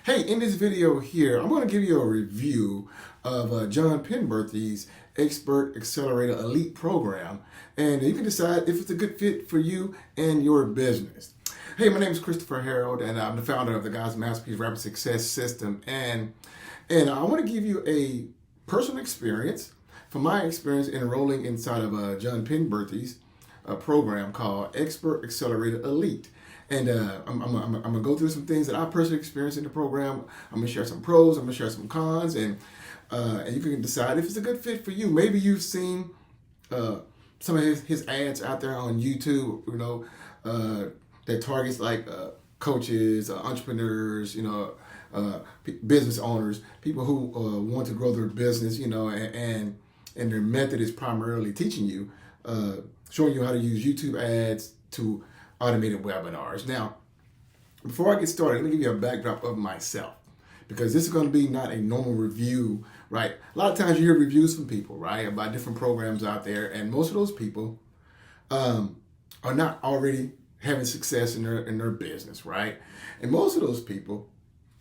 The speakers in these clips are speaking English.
Hey, in this video here, I'm going to give you a review of Jon Penberthy's Expert Accelerator Elite program, and you can decide if it's a good fit for you and your business. Hey, my name is Christopher Harold, and I'm the founder of the God's Masterpiece Rapid Success System, and I want to give you a personal experience from my experience enrolling inside of Jon Penberthy's program called Expert Accelerator Elite. And I'm going to go through some things that I personally experienced in the program. I'm going to share some pros, I'm going to share some cons, and you can decide if it's a good fit for you. Maybe you've seen some of his ads out there on YouTube, that targets like coaches, entrepreneurs, business owners, people who want to grow their business, and their method is primarily teaching you, showing you how to use YouTube ads to automated webinars. Now, before I get started, let me give you a backdrop of myself, because this is going to be not a normal review, right? A lot of times you hear reviews from people, right, about different programs out there, and most of those people are not already having success in their business, right? And most of those people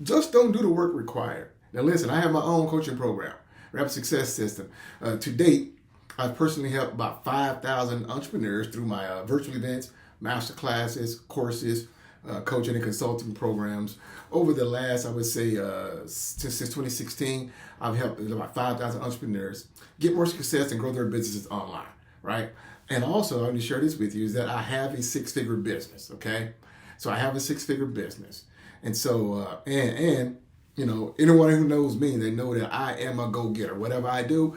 just don't do the work required. Now, listen, I have my own coaching program, Rapid Success System. To date, I've personally helped about 5,000 entrepreneurs through my virtual events, master classes, courses, coaching and consulting programs. Over the last, I would say, since 2016, I've helped about 5,000 entrepreneurs get more success and grow their businesses online, right? And also, I'm going to share this with you, is that I have a six-figure business, okay? So I have a six-figure business. And so, anyone who knows me, they know that I am a go-getter. Whatever I do,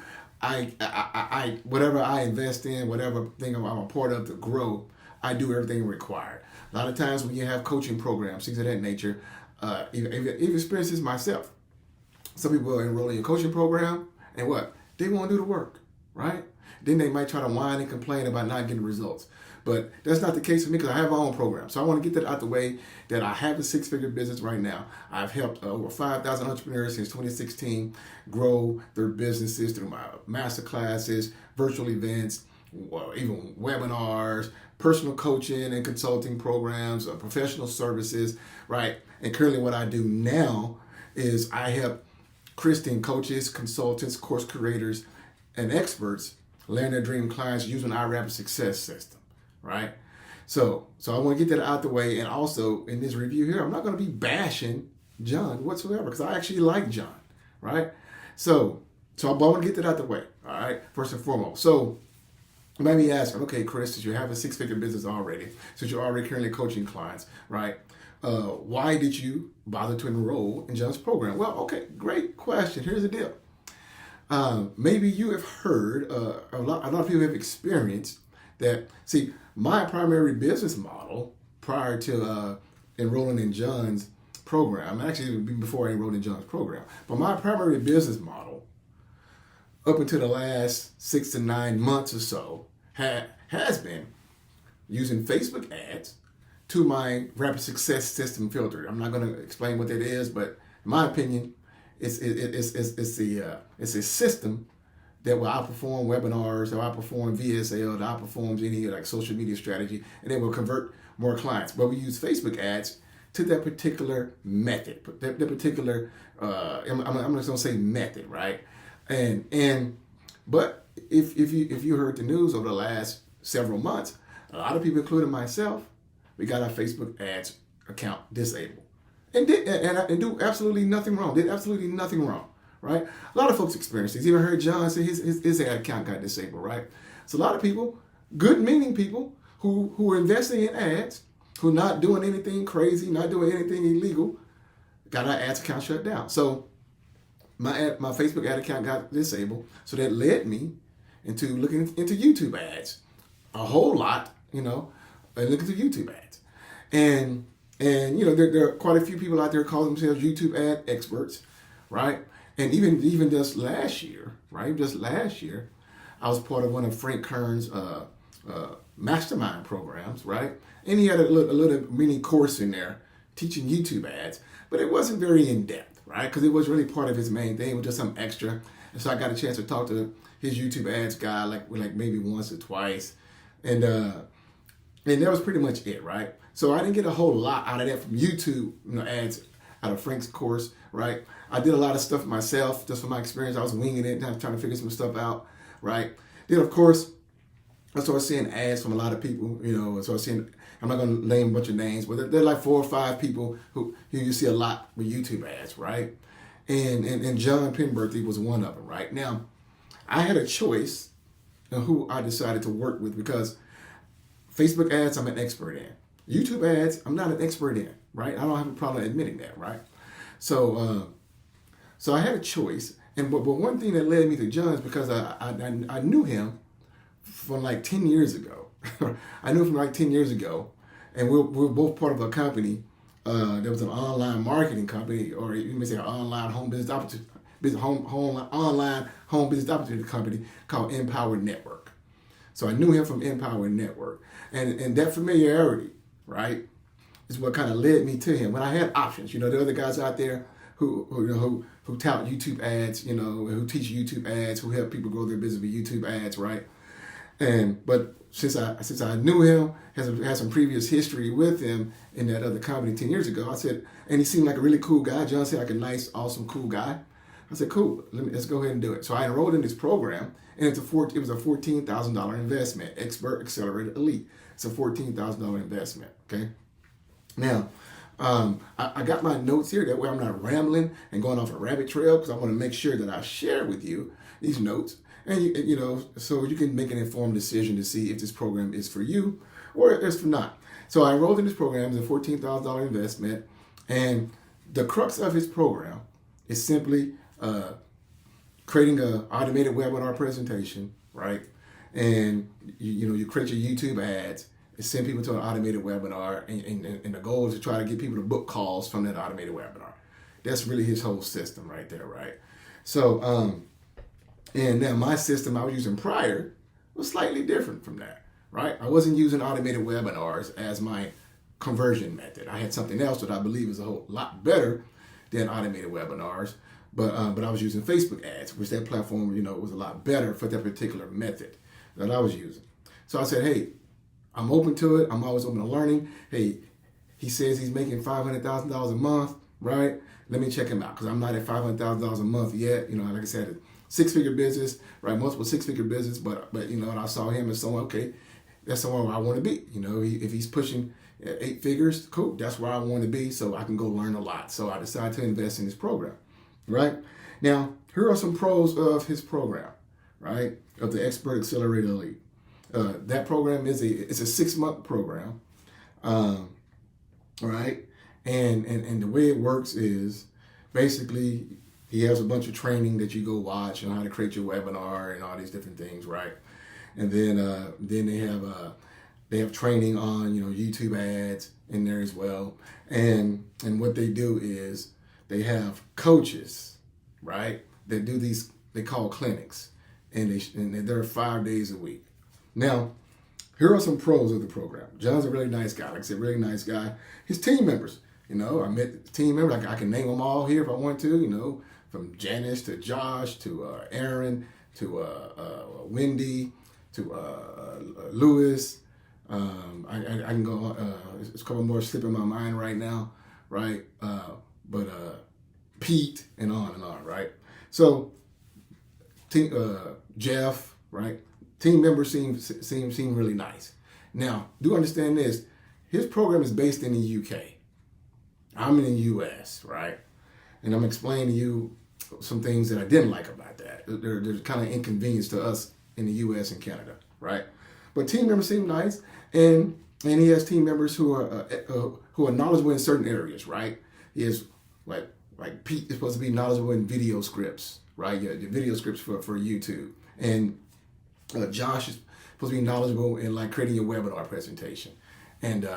whatever I invest in, whatever thing I'm a part of to grow, I do everything required. A lot of times when you have coaching programs, things of that nature, even experienced this myself. Some people enroll in a coaching program, and what? They won't do the work, right? Then they might try to whine and complain about not getting results. But that's not the case for me, because I have my own program. So I want to get that out the way, that I have a six-figure business right now. I've helped over 5,000 entrepreneurs since 2016 grow their businesses through my master classes, virtual events, even webinars, personal coaching and consulting programs, professional services, right? And currently what I do now is I help Christian coaches, consultants, course creators, and experts land their dream clients using our Rapid Success System, right? So I want to get that out the way. And also in this review here, I'm not going to be bashing Jon whatsoever, because I actually like Jon, right? So I want to get that out the way, all right, first and foremost. So you might be asking, okay, Chris, since you have a six-figure business already, since you're already currently coaching clients, right? Why did you bother to enroll in Jon's program? Well, okay, great question. Here's the deal. Maybe you have heard, a lot of people have experienced that. See, my primary business model prior to enrolling in Jon's program, actually before I enrolled in Jon's program, but my primary business model up until the last 6 to 9 months or so has been using Facebook ads to my Rapid Success System filter. I'm not going to explain what that is, but in my opinion, it's a system that will outperform webinars, that will outperform VSL, that outperforms any like social media strategy, and it will convert more clients. But we use Facebook ads to that particular method, that particular, I'm just going to say method, right? But if you heard the news over the last several months, a lot of people, including myself, we got our Facebook ads account disabled, and do absolutely nothing wrong. Did absolutely nothing wrong, right? A lot of folks experience this. Even heard Jon say his ad account got disabled, right? So a lot of people, good-meaning people who are investing in ads, who are not doing anything crazy, not doing anything illegal, got our ads account shut down. So my Facebook ad account got disabled, so that led me into looking into YouTube ads a whole lot, and looking through YouTube ads, and there are quite a few people out there call themselves YouTube ad experts, right? And even just last year, right? Just last year, I was part of one of Frank Kern's mastermind programs, right? And he had a little mini course in there teaching YouTube ads, but it wasn't very in depth, right? Because it was really part of his main thing, it was just some extra. And so I got a chance to talk to his YouTube ads guy like maybe once or twice, and that was pretty much it, right? So I didn't get a whole lot out of that from YouTube ads had a Frank's course, right? I did a lot of stuff myself, just from my experience. I was winging it, trying to figure some stuff out, right? Then, of course, I started seeing ads from a lot of people, I started seeing, I'm not going to name a bunch of names, but there are like 4 or 5 people who you see a lot with YouTube ads, right? And Jon Penberthy was one of them, right? Now, I had a choice of who I decided to work with, because Facebook ads, I'm an expert in. YouTube ads, I'm not an expert in, right? I don't have a problem admitting that, right? So I had a choice. But one thing that led me to Jon is because I knew him from like 10 years ago. I knew him from like 10 years ago. And we're both part of a company. There was an online marketing company, or you may say an online home business opportunity, online home business opportunity company called Empower Network. So I knew him from Empower Network. And that familiarity, right, is what kind of led me to him. When I had options, there are other guys out there who tout YouTube ads, who teach YouTube ads, who help people grow their business with YouTube ads, right? But since I knew him, had some previous history with him in that other company 10 years ago, I said, and he seemed like a really cool guy. Jon seemed like a nice, awesome, cool guy. I said, cool, let's go ahead and do it. So I enrolled in this program, and it was a $14,000 investment, Expert Accelerator Elite. It's a $14,000 investment, okay? Now, I got my notes here. That way I'm not rambling and going off a rabbit trail, because I want to make sure that I share with you these notes. And, so you can make an informed decision to see if this program is for you or it's for not. So I enrolled in this program. It's a $14,000 investment. And the crux of his program is simply creating an automated webinar presentation, right? And you create your YouTube ads and send people to an automated webinar, and the goal is to try to get people to book calls from that automated webinar. That's really his whole system right there, right? So, and then my system I was using prior was slightly different from that, right? I wasn't using automated webinars as my conversion method. I had something else that I believe is a whole lot better than automated webinars. But I was using Facebook ads, which that platform, was a lot better for that particular method that I was using. So I said, hey, I'm open to it. I'm always open to learning. Hey, he says he's making $500,000 a month, right? Let me check him out, because I'm not at $500,000 a month yet. Like I said, six-figure business, right? Multiple six-figure business, but and I saw him as someone, okay, that's somewhere where I want to be. If he's pushing 8 figures, cool. That's where I want to be, so I can go learn a lot. So I decided to invest in this program. Right? Now, here are some pros of his program, right? Of the Expert Accelerator Elite. That program it's a 6-month program, right? And the way it works is basically he has a bunch of training that you go watch on how to create your webinar and all these different things, right? And then they have training on YouTube ads in there as well. And what they do is they have coaches, right, that do these, they call clinics, and they're 5 days a week. Now, here are some pros of the program. Jon's a really nice guy. Like I said, really nice guy. His team members, I met team members. I can name them all here if I want to, from Janice to Josh to Aaron to Wendy to Lewis. I can go, there's a couple more slipping my mind right now, right? But Pete and on, right? So, Jeff, right? Team members seem really nice. Now, do understand this. His program is based in the UK. I'm in the US, right? And I'm explaining to you some things that I didn't like about that. They're kind of inconvenience to us in the US and Canada, right? But team members seem nice, and he has team members who are knowledgeable in certain areas, right? He is like Pete is supposed to be knowledgeable in video scripts, right? Yeah, the video scripts for YouTube. And Josh is supposed to be knowledgeable in like creating your webinar presentation. And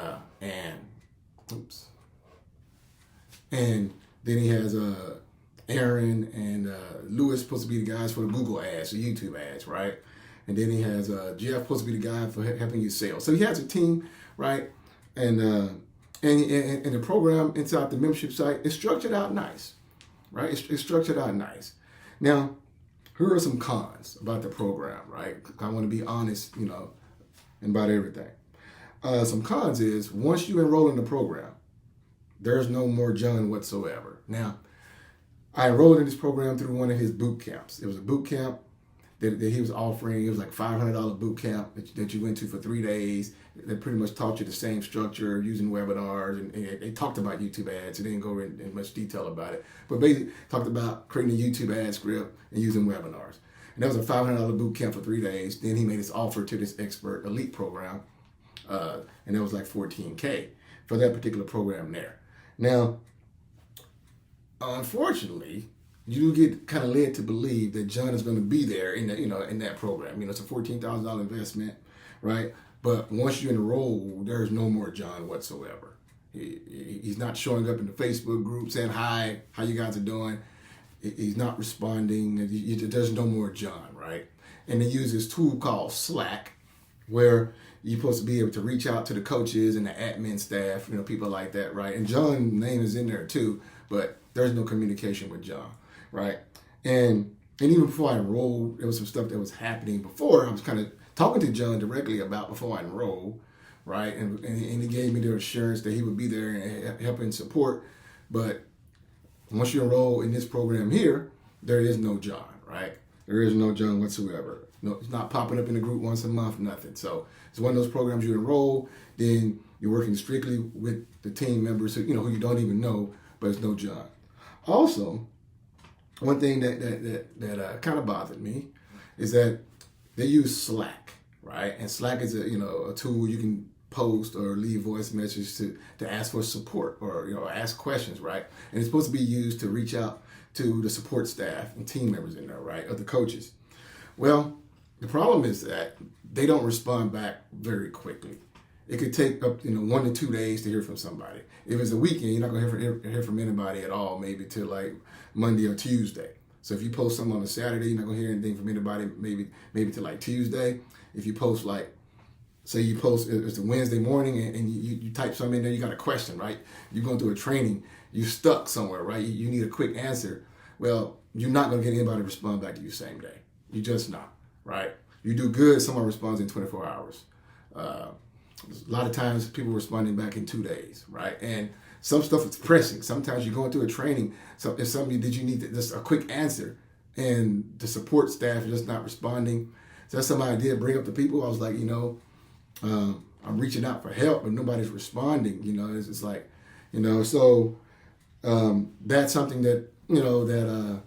then he has Aaron and Lewis supposed to be the guys for the Google ads, the YouTube ads, right? And then he has Jeff supposed to be the guy for helping you sell. So he has a team, right? And the program inside the membership site is structured out nice, right? It's structured out nice. Now, here are some cons about the program, right? I want to be honest, about everything. Some cons is once you enroll in the program, there's no more Jon whatsoever. Now, I enrolled in this program through one of his boot camps. It was a boot camp that he was offering. It was like $500 boot camp that you went to for 3 days. They pretty much taught you the same structure using webinars, and they talked about YouTube ads. They didn't go in much detail about it, but basically talked about creating a YouTube ad script and using webinars. And that was a $500 boot camp for 3 days. Then he made his offer to this expert elite program, and it was like $14K for that particular program there. Now, unfortunately, you get kind of led to believe that Jon is going to be there in that, in that program. It's a $14,000 investment, right? But once you enroll, there's no more Jon whatsoever. He's not showing up in the Facebook group saying, hi, how you guys are doing. He's not responding. There's no more Jon, right? And they use this tool called Slack, where you're supposed to be able to reach out to the coaches and the admin staff, people like that, right? And Jon's name is in there too, but there's no communication with Jon, right? And even before I enrolled, there was some stuff that was happening before. I was kind of talking to Jon directly about before I enrolled, right? And he gave me the assurance that he would be there and help and support. But once you enroll in this program here, there is no Jon, right? There is no Jon whatsoever. No, it's not popping up in the group once a month, nothing. So it's one of those programs you enroll, then you're working strictly with the team members who you don't even know, but it's no Jon. Also, one thing that kind of bothered me is that they use Slack, right? And Slack is a tool you can post or leave voice messages to ask for support or ask questions, right? And it's supposed to be used to reach out to the support staff and team members in there, right, or the coaches. Well, the problem is that they don't respond back very quickly. It could take up 1 to 2 days to hear from somebody. If it's a weekend, you're not going to hear from anybody at all, maybe till like Monday or Tuesday. So if you post something on a Saturday, you're not going to hear anything from anybody maybe till like Tuesday. If you post say you post it's a Wednesday morning and you type something in there, you got a question, right? You're going through a training, you're stuck somewhere, right? You need a quick answer. Well, you're not going to get anybody to respond back to you same day. You're just not, right? You do good, someone responds in 24 hours. A lot of times people responding back in 2 days, right? And some stuff is pressing. Sometimes you're going through a training, so if something that you need just a quick answer, and the support staff is just not responding. So that's something I did bring up to people. I was like, I'm reaching out for help, but nobody's responding. It's like, so that's something that that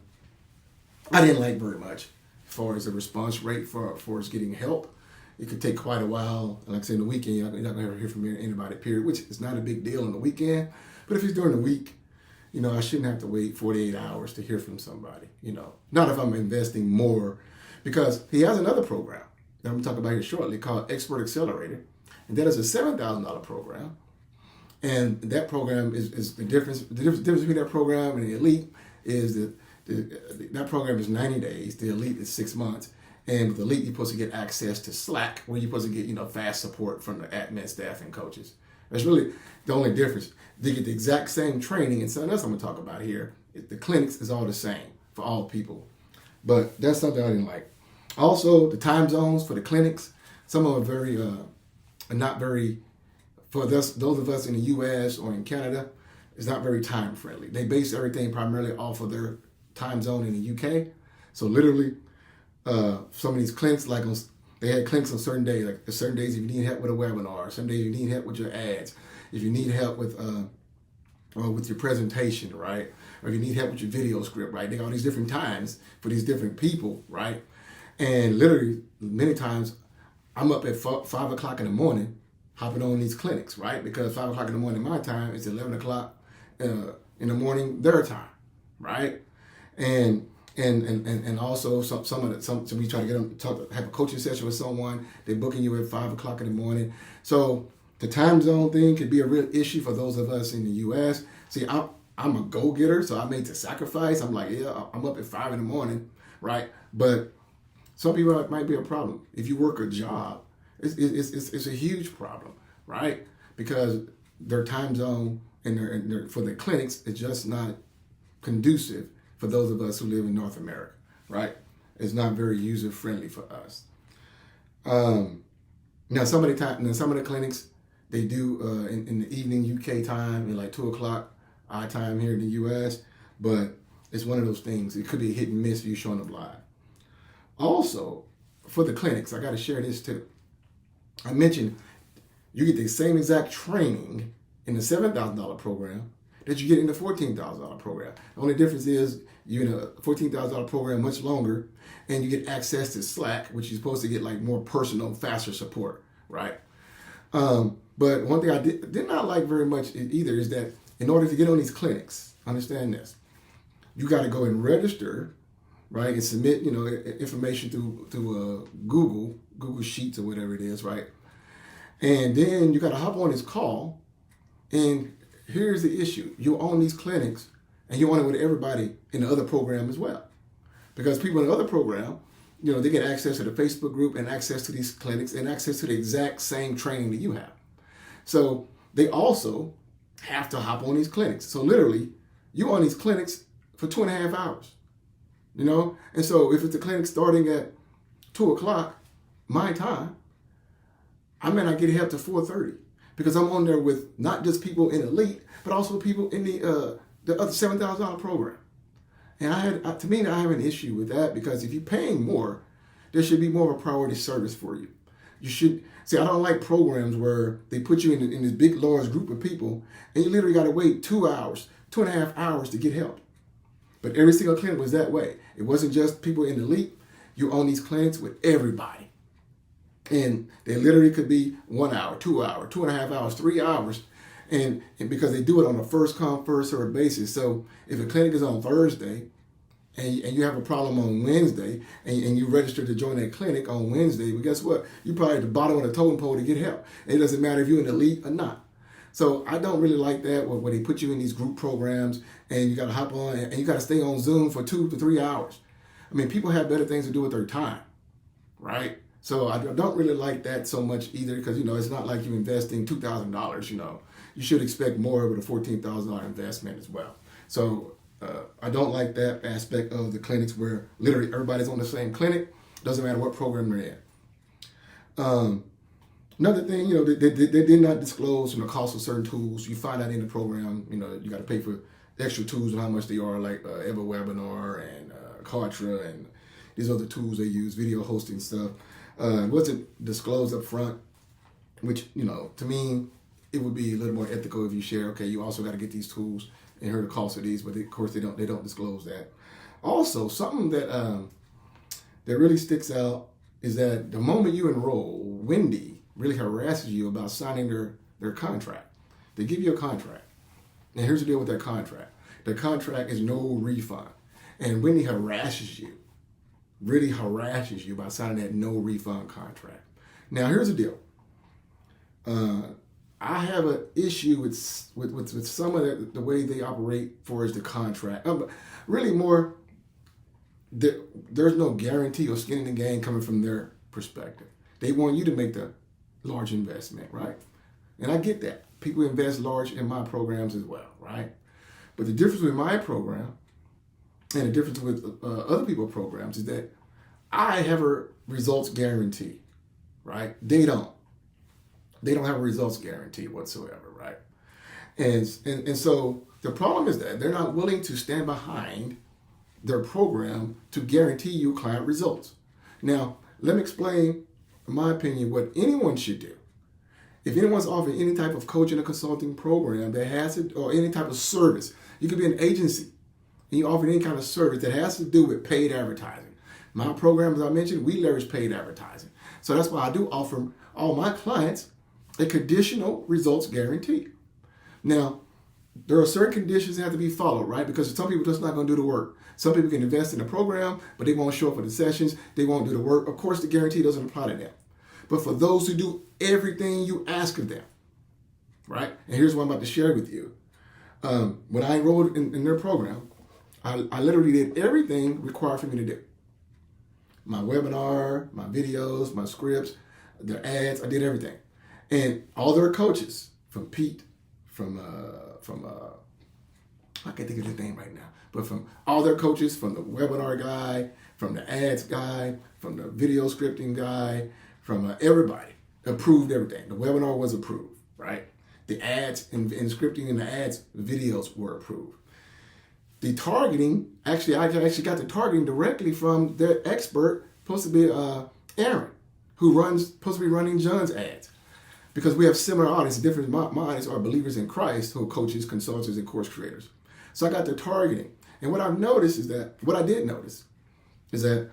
I didn't like very much, as far as the response rate for us getting help. It could take quite a while. And like I say, in the weekend, you're not going to hear from anybody, period, which is not a big deal on the weekend. But if it's during the week, I shouldn't have to wait 48 hours to hear from somebody, Not if I'm investing more, because he has another program that I'm going to talk about here shortly called Expert Accelerator. And that is a $7,000 program. And that program is the difference between that program and the elite is that program is 90 days. The elite is 6 months. And with elite, you're supposed to get access to Slack, where you're supposed to get fast support from the admin staff and coaches. That's really the only difference. They get the exact same training, and something else I'm going to talk about here. The clinics is all the same for all people. But that's something I didn't like. Also, the time zones for the clinics, some of them are not very, for those of us in the U.S. or in Canada, it's not very time friendly. They base everything primarily off of their time zone in the U.K. So literally, some of these clinics, they had clinics on certain days. Like certain days, if you need help with a webinar, some days you need help with your ads, if you need help with your presentation, right, or if you need help with your video script, right. They got all these different times for these different people, right. And literally, many times, I'm up at 5 o'clock in the morning, hopping on these clinics, right, because 5 o'clock in the morning my time is 11 o'clock in the morning their time, right, and also some you try to get them have a coaching session with someone, they're booking you at 5 o'clock in the morning. So the time zone thing could be a real issue for those of us in the U.S. See, I'm a go-getter, so I made the sacrifice. I'm like, yeah, I'm up at 5 in the morning, right? But some people it might be a problem. If you work a job, it's a huge problem, right? Because their time zone and for the clinics is just not conducive for those of us who live in North America, right? It's not very user-friendly for us. Now, some of the clinics, They do in the evening UK time, in like 2 o'clock our time here in the US. But it's one of those things. It could be a hit and miss if you're showing up live. Also, for the clinics, I got to share this too. I mentioned you get the same exact training in the $7,000 program that you get in the $14,000 program. The only difference is you're in a $14,000 program much longer, and you get access to Slack, which you're supposed to get like more personal, faster support, right? But one thing I did not like very much either is that in order to get on these clinics, understand this, you got to go and register, right, and submit, information through Google Sheets or whatever it is, right? And then you got to hop on this call, and here's the issue. You're on these clinics, and you're on it with everybody in the other program as well. Because people in the other program, they get access to the Facebook group and access to these clinics and access to the exact same training that you have. So they also have to hop on these clinics. So literally, you're on these clinics for 2.5 hours, And so if it's a clinic starting at 2 o'clock, my time, I may not get help to 4:30 because I'm on there with not just people in Elite, but also people in the other $7,000 program. And I have an issue with that because if you're paying more, there should be more of a priority service for you. You should see. I don't like programs where they put you in this big, large group of people, and you literally got to wait 2 hours, 2.5 hours to get help. But every single clinic was that way. It wasn't just people in the Elite. You own these clinics with everybody. And they literally could be 1 hour, 2 hours, 2.5 hours, 3 hours. And because they do it on a first come, first served basis. So if a clinic is on Thursday and you have a problem on Wednesday and you register to join that clinic on Wednesday, well, guess what? You're probably at the bottom of the totem pole to get help. And it doesn't matter if you're in the Elite or not. So I don't really like that where they put you in these group programs and you got to hop on and you got to stay on Zoom for 2 to 3 hours. I mean, people have better things to do with their time, right? So I don't really like that so much either because, it's not like you're investing $2,000, You should expect more with a $14,000 investment as well. So I don't like that aspect of the clinics where literally everybody's on the same clinic. Doesn't matter what program they're in. Another thing, they did not disclose the cost of certain tools. You find out in the program, you got to pay for extra tools and how much they are, like EverWebinar and Kartra and these other tools they use, video hosting stuff. It wasn't disclosed up front, which, to me, it would be a little more ethical if you share, okay, you also got to get these tools and hear the cost of these, but of course they don't disclose that. Also, something that really sticks out is that the moment you enroll, Wendy really harasses you about signing their contract. They give you a contract. And here's the deal with that contract. The contract is no refund. And Wendy really harasses you by signing that no refund contract. Now, here's the deal. I have an issue with some of the way they operate for as the contract. Really more, there's no guarantee or skin in the game coming from their perspective. They want you to make the large investment, right? And I get that. People invest large in my programs as well, right? But the difference with my program and the difference with other people's programs is that I have a results guarantee, right? They don't. They don't have a results guarantee whatsoever, right? And so the problem is that they're not willing to stand behind their program to guarantee you client results. Now, let me explain, in my opinion, what anyone should do. If anyone's offering any type of coaching or consulting program that has to, or any type of service, you could be an agency and you offer any kind of service that has to do with paid advertising. My program, as I mentioned, we leverage paid advertising. So that's why I do offer all my clients a conditional results guarantee. Now, there are certain conditions that have to be followed, right? Because some people just not going to do the work. Some people can invest in the program, but they won't show up for the sessions. They won't do the work. Of course, the guarantee doesn't apply to them. But for those who do everything you ask of them, right? And here's what I'm about to share with you. When I enrolled in their program, I literally did everything required for me to do. My webinar, my videos, my scripts, their ads, I did everything. And all their coaches, from Pete, from I can't think of his name right now, but from all their coaches, from the webinar guy, from the ads guy, from the video scripting guy, from everybody, approved everything. The webinar was approved, right? The ads and scripting in the ads videos were approved. The targeting, actually, I actually got the targeting directly from their expert, supposed to be Aaron, supposed to be running Jon's ads. Because we have similar audience, different my audience are believers in Christ who are coaches, consultants, and course creators. So I got their targeting. And what I did notice is that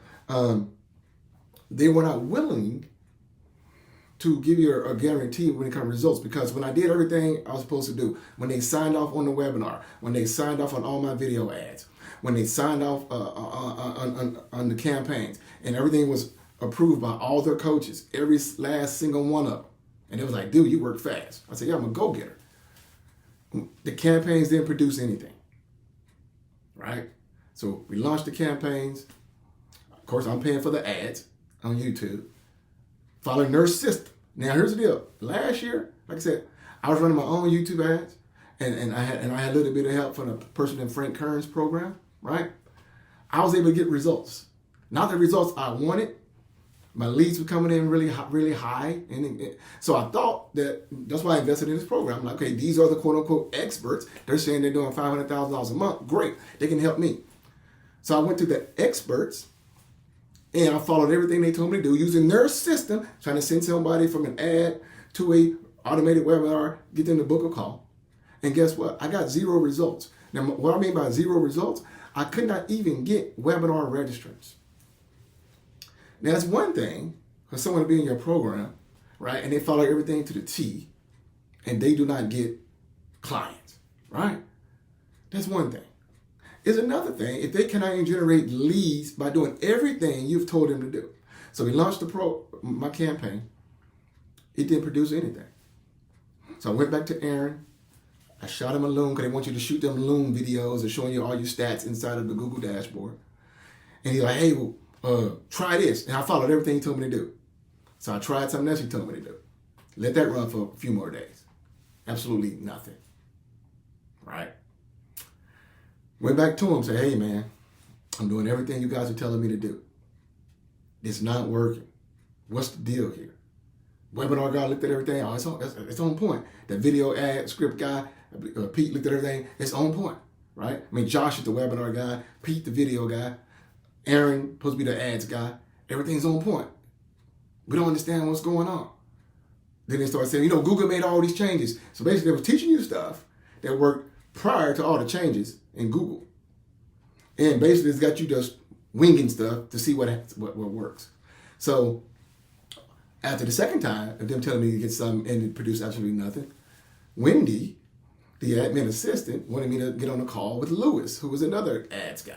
they were not willing to give you a guarantee when it comes to results, because when I did everything I was supposed to do, when they signed off on the webinar, when they signed off on all my video ads, when they signed off on the campaigns, and everything was approved by all their coaches, every last single one of them, and it was like, dude, you work fast. I said, yeah, I'm a go-getter. The campaigns didn't produce anything, right? So we launched the campaigns. Of course, I'm paying for the ads on YouTube, following their system. Now, here's the deal. Last year, like I said, I was running my own YouTube ads, and I had a little bit of help from a person in Frank Kern's program, right? I was able to get results. Not the results I wanted. My leads were coming in really high. And so I thought that's why I invested in this program. I'm like, okay, these are the quote unquote experts. They're saying they're doing $500,000 a month. Great. They can help me. So I went to the experts and I followed everything they told me to do using their system, trying to send somebody from an ad to a automated webinar, get them to book a call. And guess what? I got 0 results. Now, what I mean by 0 results, I could not even get webinar registrants. Now, that's one thing for someone to be in your program, right? And they follow everything to the T, and they do not get clients, right? That's one thing. It's another thing if they cannot even generate leads by doing everything you've told them to do. So we launched my campaign. It didn't produce anything. So I went back to Aaron. I shot him a Loom because they want you to shoot them Loom videos of showing you all your stats inside of the Google dashboard. And he's like, hey, well, try this. And I followed everything he told me to do. So I tried something else he told me to do. Let that run for a few more days. Absolutely nothing. Right? Went back to him, said, hey, man, I'm doing everything you guys are telling me to do. It's not working. What's the deal here? Webinar guy looked at everything. Oh, it's on point. The video ad script guy, Pete looked at everything. It's on point, right? I mean, Josh is the webinar guy. Pete, the video guy. Aaron, supposed to be the ads guy. Everything's on point. We don't understand what's going on. Then they started saying, Google made all these changes. So basically, they were teaching you stuff that worked prior to all the changes in Google. And basically, it's got you just winging stuff to see what works. So after the second time of them telling me to get something and it produced absolutely nothing, Wendy, the admin assistant, wanted me to get on a call with Lewis, who was another ads guy.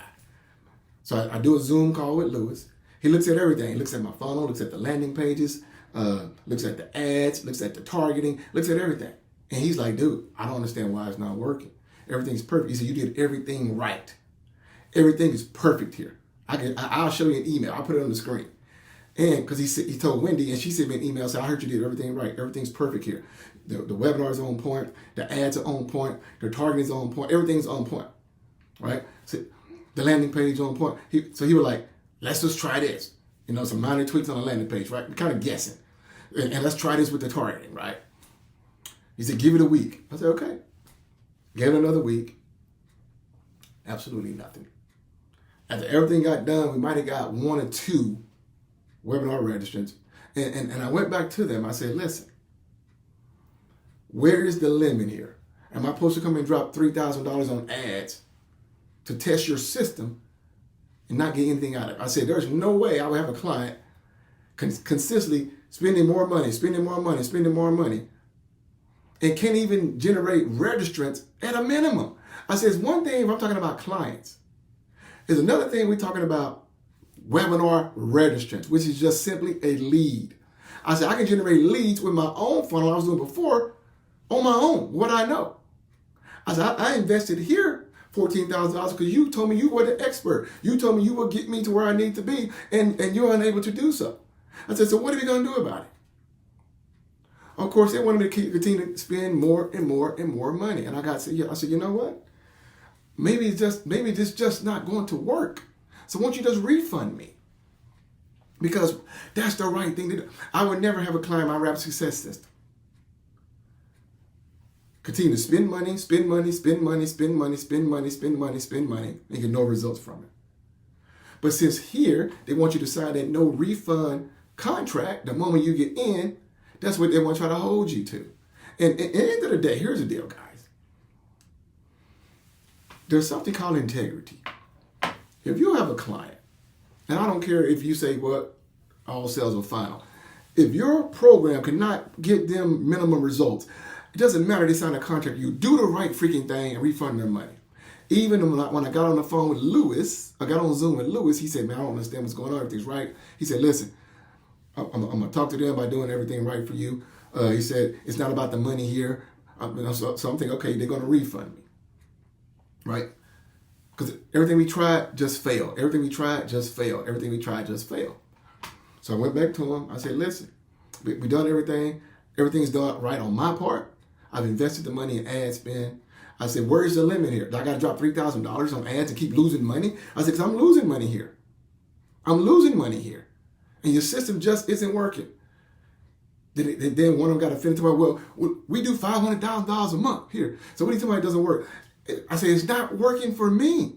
So I do a Zoom call with Lewis. He looks at everything. He looks at my funnel, looks at the landing pages, looks at the ads, looks at the targeting, looks at everything. And he's like, dude, I don't understand why it's not working. Everything's perfect. He said, you did everything right. Everything is perfect here. I'll show you an email. I'll put it on the screen. And because he told Wendy, and she sent me an email, said, I heard you did everything right. Everything's perfect here. The webinar's on point. The ads are on point. The targeting is on point. Everything's on point, right? So the landing page on point. So he was like, let's just try this. Some minor tweaks on the landing page, right? We're kind of guessing. And let's try this with the targeting, right? He said, give it a week. I said, okay. Gave it another week. Absolutely nothing. After everything got done, we might have got 1 or 2 webinar registrants. And I went back to them. I said, listen, where is the limit here? Am I supposed to come and drop $3,000 on ads to test your system and not get anything out of it? I said, there's no way I would have a client consistently spending more money, and can't even generate registrants at a minimum. I said, it's one thing if I'm talking about clients. It's another thing we're talking about webinar registrants, which is just simply a lead. I said, I can generate leads with my own funnel I was doing before on my own, what I know. I said, I invested here $14,000 because you told me you were the expert. You told me you would get me to where I need to be, and you're unable to do so. I said, so what are we going to do about it? Of course, they wanted me to continue to spend more and more and more money. And I said, you know what? Maybe this just not going to work. So won't you just refund me? Because that's the right thing to do. I would never have a client in my Rapid Success system Continue to spend money, spend money, spend money, spend money, spend money, spend money, spend money, and get no results from it. But since here, they want you to sign that no refund contract the moment you get in, that's what they want to try to hold you to. And at the end of the day, here's the deal, guys. There's something called integrity. If you have a client, and I don't care if you say, well, all sales are final. If your program cannot get them minimum results, it doesn't matter they sign a contract. You do the right freaking thing and refund their money. Even when I got on the phone with Lewis, I got on Zoom with Lewis, he said, man, I don't understand what's going on. Everything's right. He said, listen, I'm going to talk to them by doing everything right for you. He said, it's not about the money here. So I'm thinking, okay, they're going to refund me. Right? Because everything we tried just failed. Everything we tried just failed. Everything we tried just failed. So I went back to him. I said, listen, we done everything. Everything's done right on my part. I've invested the money in ad spend. I said, where's the limit here? Do I got to drop $3,000 on ads and keep losing money? I said, because I'm losing money here. I'm losing money here. And your system just isn't working. Then one of them got offended to me, well, we do $500,000 a month here. So what do you tell me it doesn't work? I say, it's not working for me.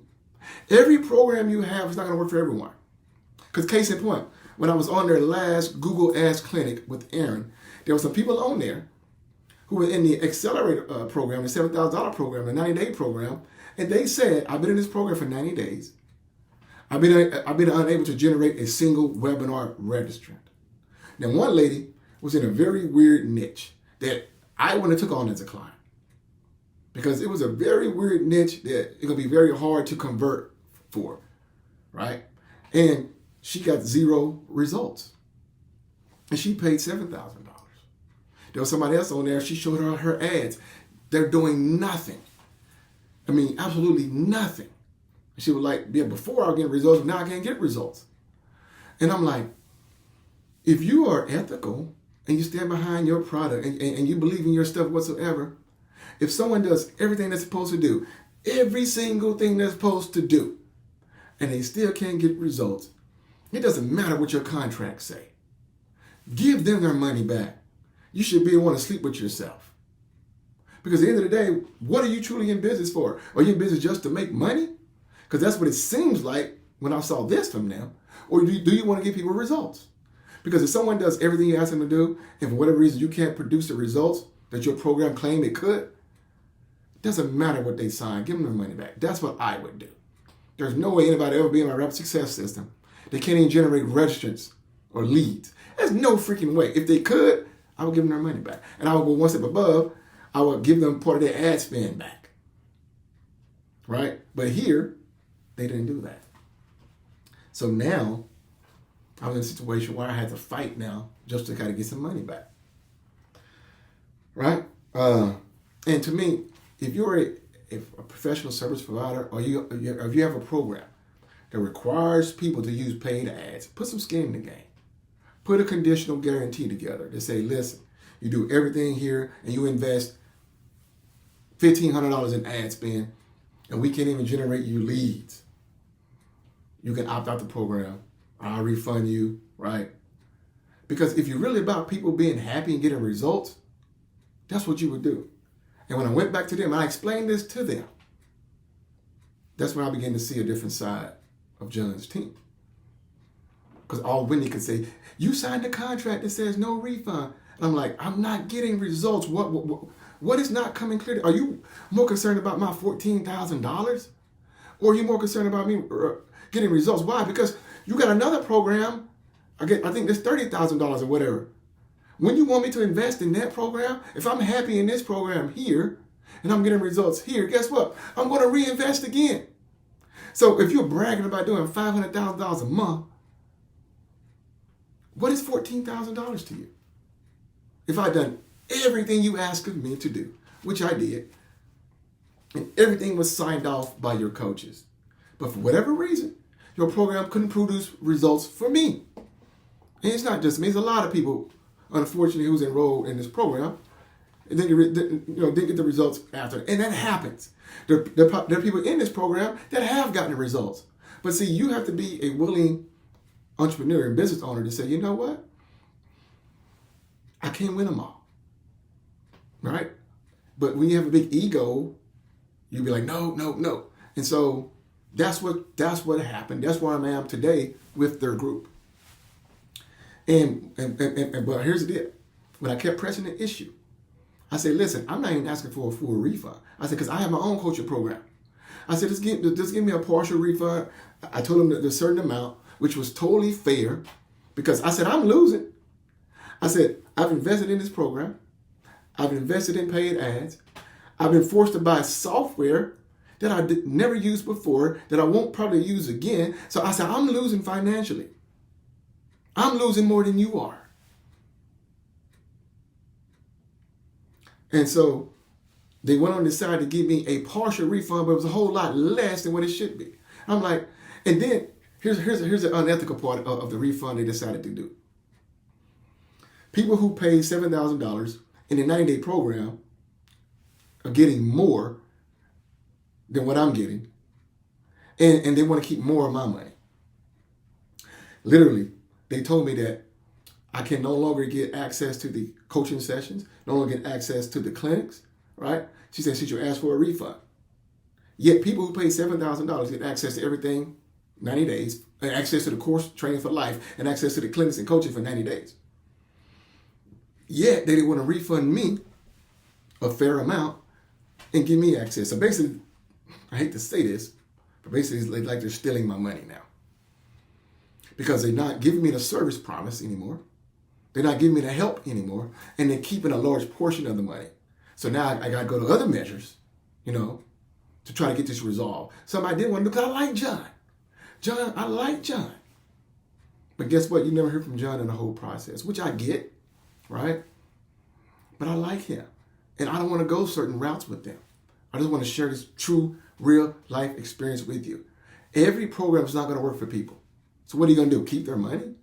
Every program you have is not going to work for everyone. Because case in point, when I was on their last Google Ads clinic with Aaron, there were some people on there who were in the Accelerator program, the $7,000 program, the 90-day program, and they said, I've been in this program for 90 days. I've been unable to generate a single webinar registrant. Now, one lady was in a very weird niche that I wouldn't have took on as a client because it was a very weird niche that it's going to be very hard to convert for, right? And she got 0 results. And she paid $7,000. There was somebody else on there, she showed her ads. They're doing nothing. I mean, absolutely nothing. She was like, yeah, before I was getting results, now I can't get results. And I'm like, if you are ethical and you stand behind your product and you believe in your stuff whatsoever, if someone does everything they're supposed to do, every single thing they're supposed to do, and they still can't get results, it doesn't matter what your contracts say. Give them their money back. You should be able to sleep with yourself. Because at the end of the day, what are you truly in business for? Are you in business just to make money? Because that's what it seems like when I saw this from them. Or do you want to give people results? Because if someone does everything you ask them to do, and for whatever reason you can't produce the results that your program claimed it could, it doesn't matter what they sign. Give them their money back. That's what I would do. There's no way anybody ever be in my Rapid Success system. They can't even generate registrants or leads. There's no freaking way. If they could, I would give them their money back. And I would go one step above. I would give them part of their ad spend back. Right? But here, they didn't do that. So now, I'm in a situation where I had to fight now just to kind of get some money back. Right? And to me, if you're a professional service provider or if you have a program that requires people to use paid ads, put some skin in the game. Put a conditional guarantee together to say, listen, you do everything here and you invest $1,500 in ad spend and we can't even generate you leads. You can opt out the program. I'll refund you, right? Because if you're really about people being happy and getting results, that's what you would do. And when I went back to them, I explained this to them. That's when I began to see a different side of Jon's team. Because all Wendy could say, you signed a contract that says no refund. And I'm like, I'm not getting results. What is not coming clear? Are you more concerned about my $14,000? Or are you more concerned about me getting results? Why? Because you got another program. I think there's $30,000 or whatever. When you want me to invest in that program, if I'm happy in this program here and I'm getting results here, guess what? I'm going to reinvest again. So if you're bragging about doing $500,000 a month, what is $14,000 to you? If I'd done everything you asked of me to do, which I did, and everything was signed off by your coaches, but for whatever reason, your program couldn't produce results for me. And it's not just me, it's a lot of people, unfortunately, who's enrolled in this program, and didn't get the results after. And that happens. There are people in this program that have gotten the results. But see, you have to be a willing entrepreneur and business owner to say, you know what? I can't win them all. Right? But when you have a big ego, you'd be like, no, no, no. And so that's what happened. That's where I am today with their group. And but here's the deal. When I kept pressing the issue, I said, listen, I'm not even asking for a full refund. I said, because I have my own coaching program. I said, just give me a partial refund. I told them that a certain amount, which was totally fair, because I said, I'm losing. I said, I've invested in this program. I've invested in paid ads. I've been forced to buy software that I never used before, that I won't probably use again. So I said, I'm losing financially. I'm losing more than you are. And so they went on to decide to give me a partial refund, but it was a whole lot less than what it should be. I'm like, and then here's the unethical part of the refund they decided to do. People who paid $7,000 in the 90-day program are getting more than what I'm getting, and they want to keep more of my money. Literally, they told me that I can no longer get access to the coaching sessions, no longer get access to the clinics, right? She said she should ask for a refund. Yet people who pay $7,000 get access to everything 90 days, and access to the course training for life, and access to the clinics and coaching for 90 days. Yet they didn't want to refund me a fair amount and give me access. So basically, I hate to say this, but basically it's like they're stealing my money now. Because they're not giving me the service promise anymore. They're not giving me the help anymore. And they're keeping a large portion of the money. So now I got to go to other measures, to try to get this resolved. Something I didn't want to do because I like Jon. I like Jon. But guess what? You never hear from Jon in the whole process, which I get, right? But I like him. And I don't want to go certain routes with them. I just want to share this true, real life experience with you. Every program is not going to work for people. So what are you going to do? Keep their money?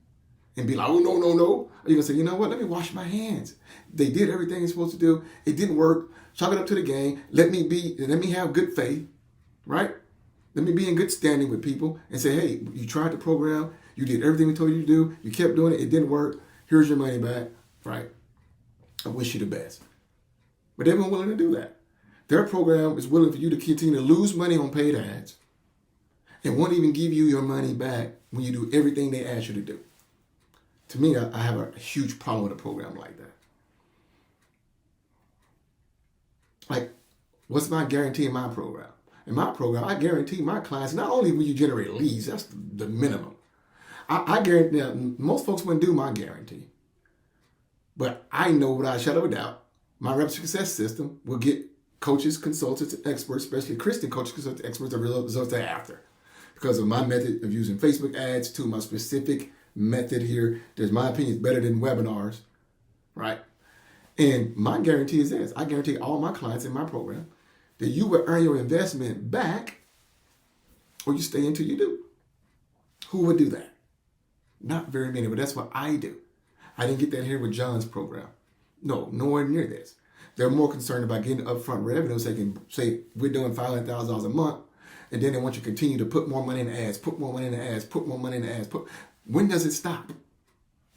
And be like, oh, no, no, no? Or you're going to say, you know what? Let me wash my hands. They did everything they're supposed to do. It didn't work. Chalk it up to the game. Let me have good faith, right? Let me be in good standing with people and say, hey, you tried the program. You did everything we told you to do. You kept doing it. It didn't work. Here's your money back, right? I wish you the best. But they weren't willing to do that. Their program is willing for you to continue to lose money on paid ads and won't even give you your money back when you do everything they ask you to do. To me, I have a huge problem with a program like that. Like, what's my guarantee in my program? In my program, I guarantee my clients, not only will you generate leads, that's the minimum. I guarantee, now, most folks wouldn't do my guarantee. But I know without a shadow of a doubt, my rep success system will get coaches, consultants, and experts, especially Christian coaches, consultants, experts, the results they're after. Because of my method of using Facebook ads to my specific method here, there's my opinion is better than webinars, right? And my guarantee is this. I guarantee all my clients in my program that you will earn your investment back or you stay until you do. Who would do that? Not very many, but that's what I do. I didn't get that here with Jon's program. No, nowhere near this. They're more concerned about getting upfront revenue so they can say, we're doing $500,000 a month, and then they want you to continue to put more money in the ads, put more money in the ads, put more money in the ads. When does it stop?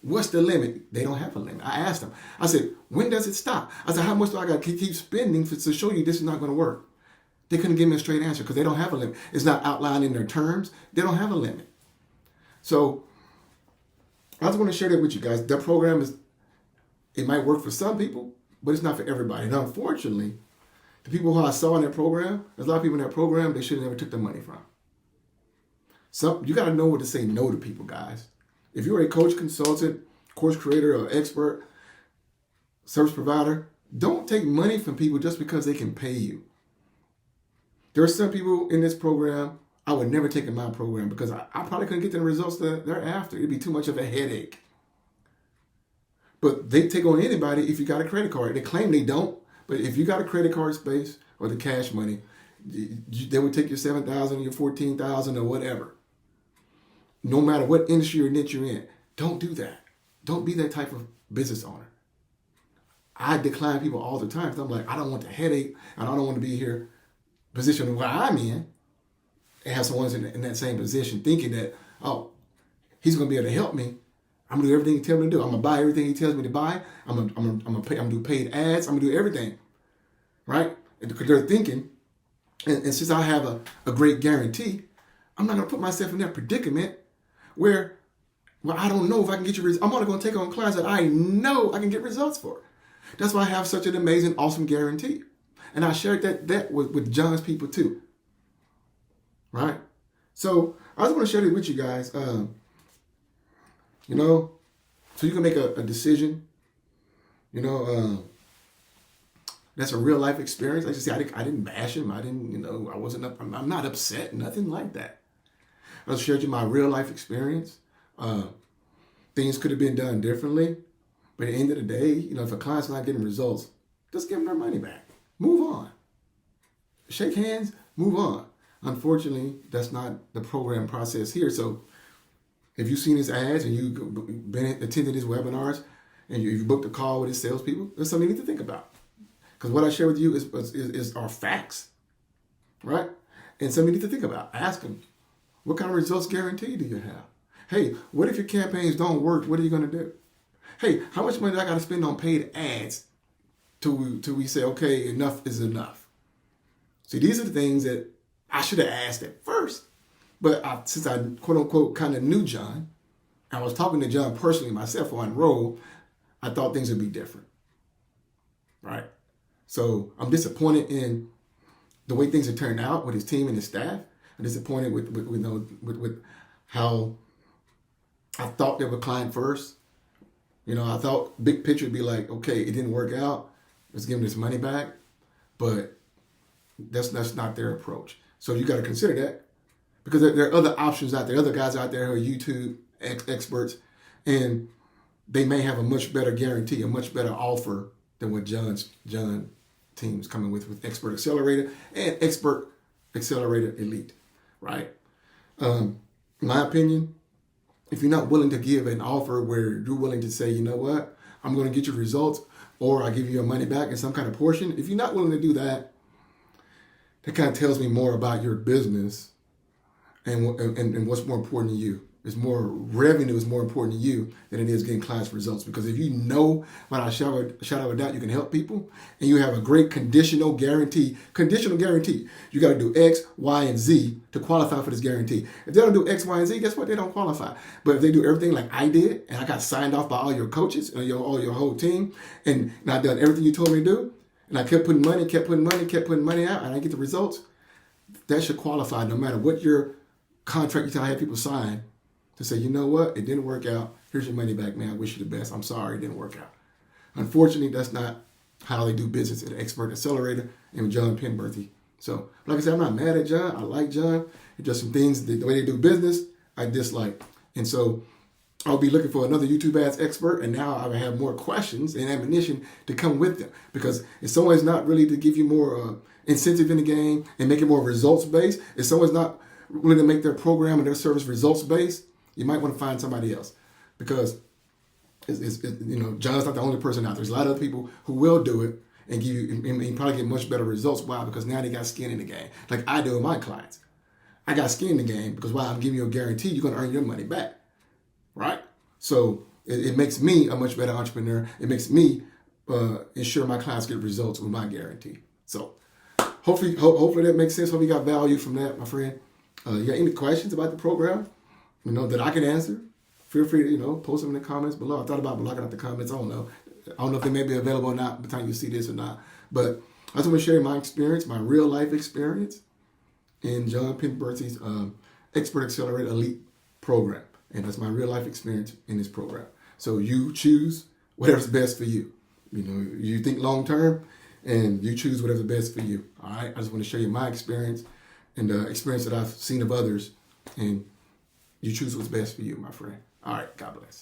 What's the limit? They don't have a limit. I asked them. I said, when does it stop? I said, how much do I got to keep spending to show you this is not going to work? They couldn't give me a straight answer because they don't have a limit. It's not outlined in their terms. They don't have a limit. So I just want to share that with you guys. Their program it might work for some people, but it's not for everybody. And unfortunately, the people who I saw in that program, there's a lot of people in that program they should have never took their money from. So you got to know what to say no to people, guys. If you're a coach, consultant, course creator, or expert, service provider, don't take money from people just because they can pay you. There are some people in this program I would never take in my program because I probably couldn't get the results that they're after. It'd be too much of a headache. But they take on anybody if you got a credit card. They claim they don't, but if you got a credit card space or the cash money, they would take your $7,000, your $14,000, or whatever. No matter what industry or niche you're in, don't do that. Don't be that type of business owner. I decline people all the time because I'm like, I don't want the headache, and I don't want to be here position where I'm in and have someone in that same position thinking that, oh, he's going to be able to help me. I'm going to do everything he tells me to do. I'm going to buy everything he tells me to buy. I'm going to do paid ads. I'm going to do everything. right? Because they're thinking, and since I have a great guarantee, I'm not going to put myself in that predicament where, well, I don't know if I can get you results. I'm only going to take on clients that I know I can get results for. That's why I have such an amazing, awesome guarantee. And I shared that with Jon's people too, right? So I just want to share it with you guys, you know, so you can make a decision, you know, that's a real life experience. Like I said, I didn't bash him. I didn't, you know, I'm not upset, nothing like that. I just shared you my real life experience. Things could have been done differently. But at the end of the day, you know, if a client's not getting results, just give them their money back. Move on. Shake hands, move on. Unfortunately, that's not the program process here. So if you've seen his ads and you've been attending his webinars and you've booked a call with his salespeople, there's something you need to think about. Because what I share with you is our facts, right? And something you need to think about. Ask them, what kind of results guarantee do you have? Hey, what if your campaigns don't work? What are you going to do? Hey, how much money do I got to spend on paid ads till we say, okay, enough is enough? See, these are the things that I should have asked at first. But since I, quote unquote, kind of knew Jon, I was talking to Jon personally myself on roll, I thought things would be different, right? So I'm disappointed in the way things have turned out with his team and his staff. I'm disappointed with how I thought they were client first. You know, I thought big picture would be like, okay, it didn't work out. Let's give them this money back. But that's not their approach. So you got to consider that, because there are other options out there, other guys out there who are YouTube experts, and they may have a much better guarantee, a much better offer than what Jon team's coming with Expert Accelerator and Expert Accelerator Elite, right? In my opinion, if you're not willing to give an offer where you're willing to say, you know what, I'm going to get your results, or I give you your money back in some kind of portion, if you're not willing to do that, that kind of tells me more about your business and what's more important to you. It's more revenue is more important to you than it is getting clients results. Because if you know, when I shout out with that, you can help people, and you have a great conditional guarantee, you got to do X, Y, and Z to qualify for this guarantee. If they don't do X, Y, and Z, guess what? They don't qualify. But if they do everything like I did, and I got signed off by all your coaches and all your whole team, and I done everything you told me to do, and I kept putting money out, and I get the results, that should qualify no matter what your contract you tell I have people sign, to say, you know what, it didn't work out. Here's your money back, man. I wish you the best. I'm sorry it didn't work out. Unfortunately, that's not how they do business at Expert Accelerator and with Jon Penberthy. So, like I said, I'm not mad at Jon. I like Jon. It's just some things, the way they do business, I dislike. And so I'll be looking for another YouTube ads expert, and now I will have more questions and ammunition to come with them. Because if someone's not really to give you more incentive in the game and make it more results-based, if someone's not willing to make their program and their service results-based, you might want to find somebody else, because you know, Jon's not the only person out there. There's a lot of other people who will do it and give you, and probably get much better results. Why? Because now they got skin in the game, like I do with my clients. I got skin in the game because while I'm giving you a guarantee, you're going to earn your money back, right? So it makes me a much better entrepreneur. It makes me ensure my clients get results with my guarantee. So hopefully that makes sense. Hope you got value from that, my friend. You got any questions about the program, you know, that I can answer? Feel free to, you know, post them in the comments below. I thought about blocking out the comments. I don't know if they may be available or not by the time you see this or not. But I just want to share my experience, my real life experience in Jon Penberthy's Expert Accelerator Elite program. And that's my real life experience in this program. So you choose whatever's best for you. You know, you think long term, and you choose whatever's best for you. All right. I just want to show you my experience and the experience that I've seen of others, and you choose what's best for you, my friend. All right. God bless.